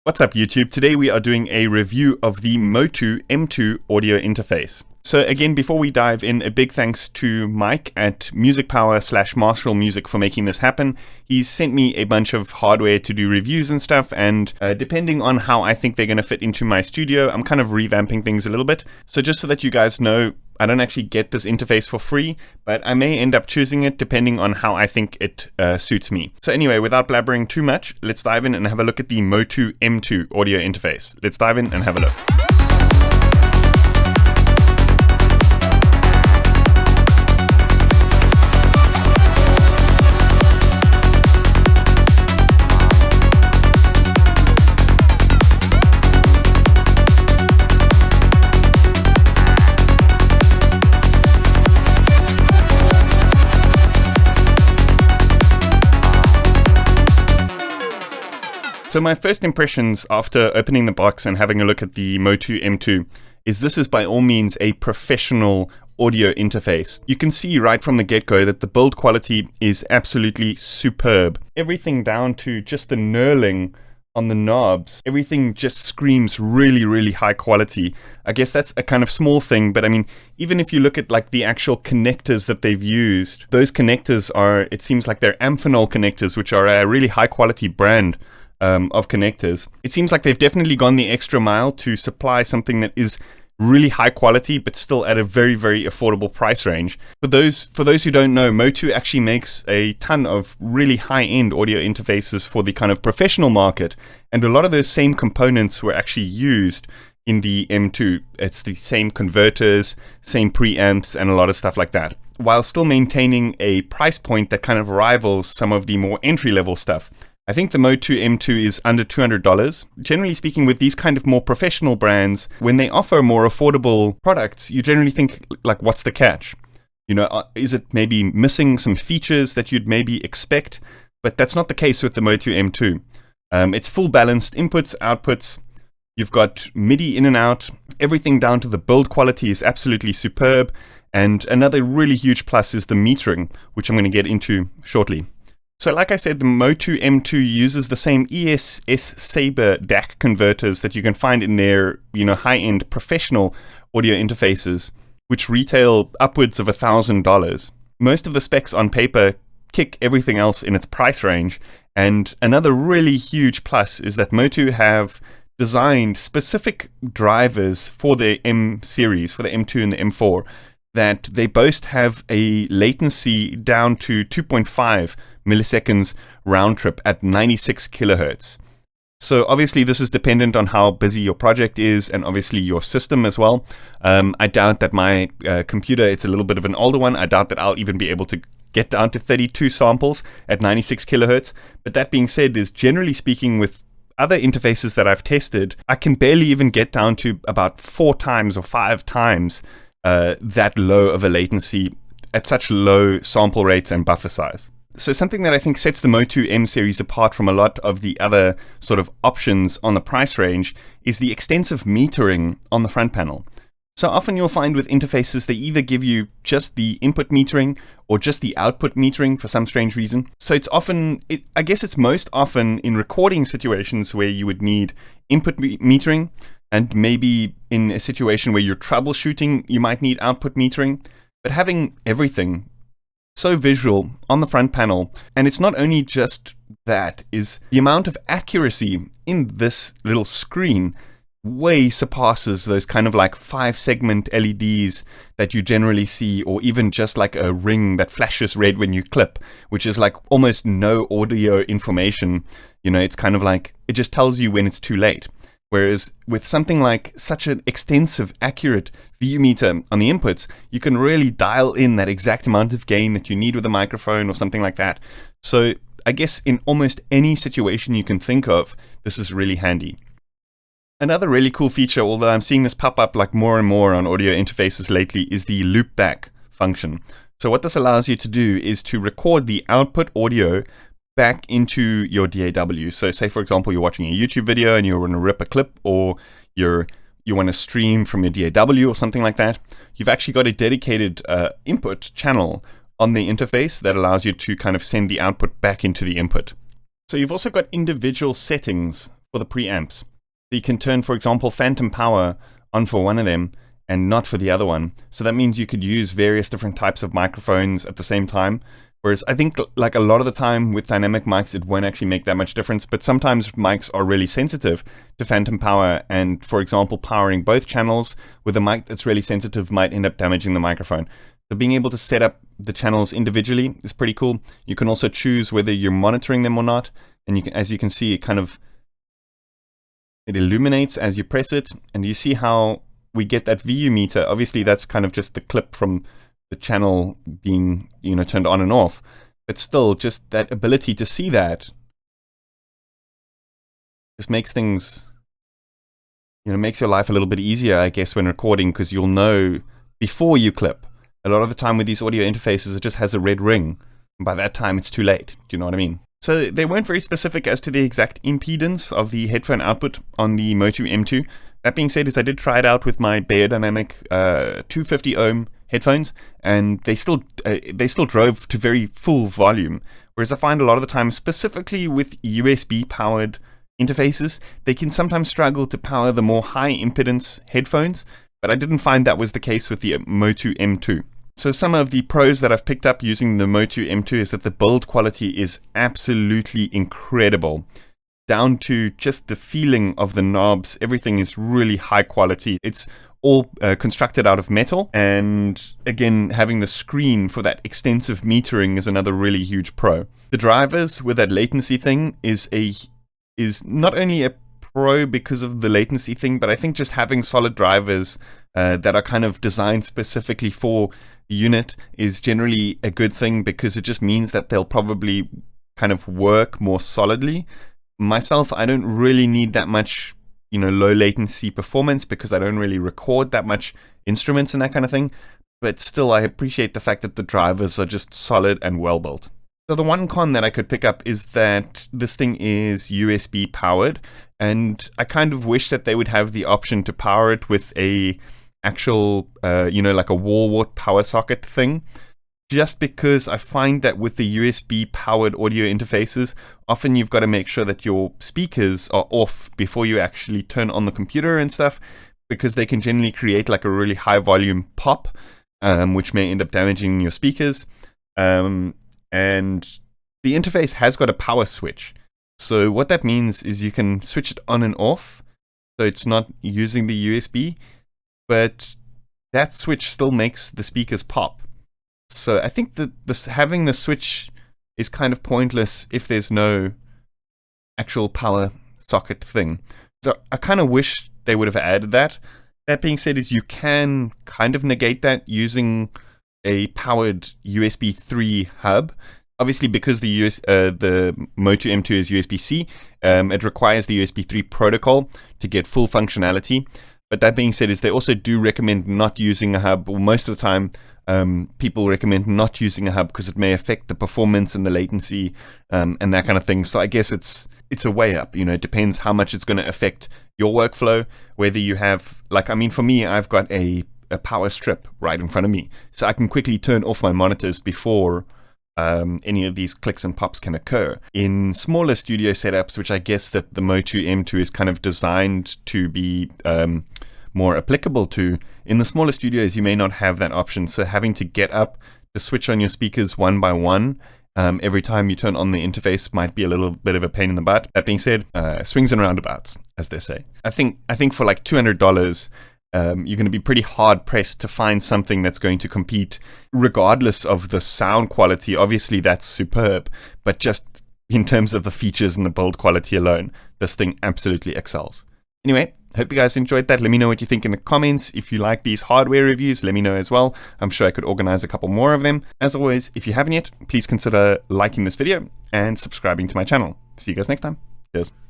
What's up YouTube? Today we are doing a review of the Motu M2 audio interface. So again, before we dive in, a big thanks to Mike at MusicPower/Marshall Music for making this happen. He's sent me a bunch of hardware to do reviews and stuff, and depending on how I think they're going to fit into my studio, I'm kind of revamping things a little bit. So just so that you guys know, I don't actually get this interface for free, but I may end up choosing it depending on how I think it suits me. So anyway, without blabbering too much, let's dive in and have a look at the Motu M2 audio interface. Let's dive in and have a look. So my first impressions after opening the box and having a look at the Motu M2 is this is by all means a professional audio interface. You can see right from the get-go that the build quality is absolutely superb. Everything down to just the knurling on the knobs, everything just screams really high quality. I guess that's a kind of small thing, but I mean, even if you look at like the actual connectors that they've used, those connectors are, it seems like they're Amphenol connectors, which are a really high quality brand of connectors. It seems like they've definitely gone the extra mile to supply something that is really high quality, but still at a very affordable price range. For those who don't know, Motu actually makes a ton of really high-end audio interfaces for the kind of professional market, and a lot of those same components were actually used in the M2. It's the same converters, same preamps, and a lot of stuff like that, while still maintaining a price point that kind of rivals some of the more entry-level stuff. I think the Motu M2 is under $200. Generally speaking, with these kind of more professional brands, when they offer more affordable products, you generally think, like, what's the catch? You know, is it maybe missing some features that you'd maybe expect? But that's not the case with the Motu M2. It's full balanced inputs, outputs. You've got MIDI in and out. Everything down to the build quality is absolutely superb. And another really huge plus is the metering, which I'm going to get into shortly. So like I said, the Motu M2 uses the same ESS Sabre DAC converters that you can find in their, high-end professional audio interfaces, which retail upwards of $1,000. Most of the specs on paper kick everything else in its price range, and another really huge plus is that Motu have designed specific drivers for their M series, for the M2 and the M4, that they both have a latency down to 2.5 milliseconds round trip at 96 kilohertz. So obviously this is dependent on how busy your project is and obviously your system as well. I doubt that my computer, it's a little bit of an older one. I doubt that I'll even be able to get down to 32 samples at 96 kilohertz. But that being said, is generally speaking with other interfaces that I've tested, I can barely even get down to about 4 times or 5 times that low of a latency at such low sample rates and buffer size. So something that I think sets the Motu M series apart from a lot of the other sort of options on the price range is the extensive metering on the front panel. So often you'll find with interfaces they either give you just the input metering or just the output metering for some strange reason. So it's often, I guess it's most often in recording situations where you would need input metering, and maybe in a situation where you're troubleshooting, you might need output metering. But having everything so visual on the front panel, and it's not only just that, is the amount of accuracy in this little screen way surpasses those kind of like 5-segment LEDs that you generally see, or even just like a ring that flashes red when you clip, which is like almost no audio information. It's kind of like, it just tells you when it's too late. Whereas with something like such an extensive, accurate VU meter on the inputs, you can really dial in that exact amount of gain that you need with a microphone or something like that. So I guess in almost any situation you can think of, this is really handy. Another really cool feature, although I'm seeing this pop up like more and more on audio interfaces lately, is the loopback function. So what this allows you to do is to record the output audio back into your DAW. So say, for example, you're watching a YouTube video and you want to rip a clip, or you want to stream from your DAW or something like that. You've actually got a dedicated input channel on the interface that allows you to kind of send the output back into the input. So you've also got individual settings for the preamps. So you can turn, for example, phantom power on for one of them and not for the other one. So that means you could use various different types of microphones at the same time. Whereas I think like a lot of the time with dynamic mics, it won't actually make that much difference. But sometimes mics are really sensitive to phantom power. And for example, powering both channels with a mic that's really sensitive might end up damaging the microphone. So being able to set up the channels individually is pretty cool. You can also choose whether you're monitoring them or not. And you can, as you can see, it illuminates as you press it. And you see how we get that VU meter. Obviously, that's kind of just the clip from the channel being, turned on and off. But still, just that ability to see that just makes things, makes your life a little bit easier, I guess, when recording, because you'll know before you clip. A lot of the time with these audio interfaces, it just has a red ring. And by that time, it's too late. Do you know what I mean? So they weren't very specific as to the exact impedance of the headphone output on the Motu M2. That being said, I did try it out with my Beyerdynamic 250 ohm headphones, and they still drove to very full volume. Whereas I find a lot of the time, specifically with USB powered interfaces, they can sometimes struggle to power the more high impedance headphones, but I didn't find that was the case with the Motu M2. So some of the pros that I've picked up using the Motu M2 is that the build quality is absolutely incredible. Down to just the feeling of the knobs, everything is really high quality. It's all constructed out of metal, and again, having the screen for that extensive metering is another really huge pro. The drivers with that latency thing is not only a pro because of the latency thing, but I think just having solid drivers that are kind of designed specifically for the unit is generally a good thing, because it just means that they'll probably kind of work more solidly. Myself, I don't really need that much, low latency performance, because I don't really record that much instruments and that kind of thing. But still, I appreciate the fact that the drivers are just solid and well built. So the one con that I could pick up is that this thing is USB powered, and I kind of wish that they would have the option to power it with a actual, like a wall wart power socket thing. Just because I find that with the USB powered audio interfaces, often you've got to make sure that your speakers are off before you actually turn on the computer and stuff, because they can generally create like a really high volume pop, which may end up damaging your speakers. And the interface has got a power switch. So what that means is you can switch it on and off, so it's not using the USB, but that switch still makes the speakers pop. So I think that having the switch is kind of pointless if there's no actual power socket thing. So I kind of wish they would have added that. That being said, is you can kind of negate that using a powered USB 3 hub. Obviously, because the Motu M2 is USB-C, it requires the USB 3 protocol to get full functionality. But that being said, is they also do recommend not using a hub, or most of the time, people recommend not using a hub because it may affect the performance and the latency and that kind of thing. So I guess it's a way up. It depends how much it's going to affect your workflow. Whether you have, for me, I've got a power strip right in front of me, so I can quickly turn off my monitors before any of these clicks and pops can occur. In smaller studio setups, which I guess that the Motu M2 is kind of designed to be more applicable to, in the smaller studios you may not have that option, so having to get up to switch on your speakers one by one every time you turn on the interface might be a little bit of a pain in the butt. That being said, swings and roundabouts, as they say. I think for like $200, you're going to be pretty hard pressed to find something that's going to compete, regardless of the sound quality. Obviously that's superb, but just in terms of the features and the build quality alone, this thing absolutely excels. Anyway, hope you guys enjoyed that. Let me know what you think in the comments. If you like these hardware reviews, let me know as well. I'm sure I could organize a couple more of them. As always, if you haven't yet, please consider liking this video and subscribing to my channel. See you guys next time. Cheers.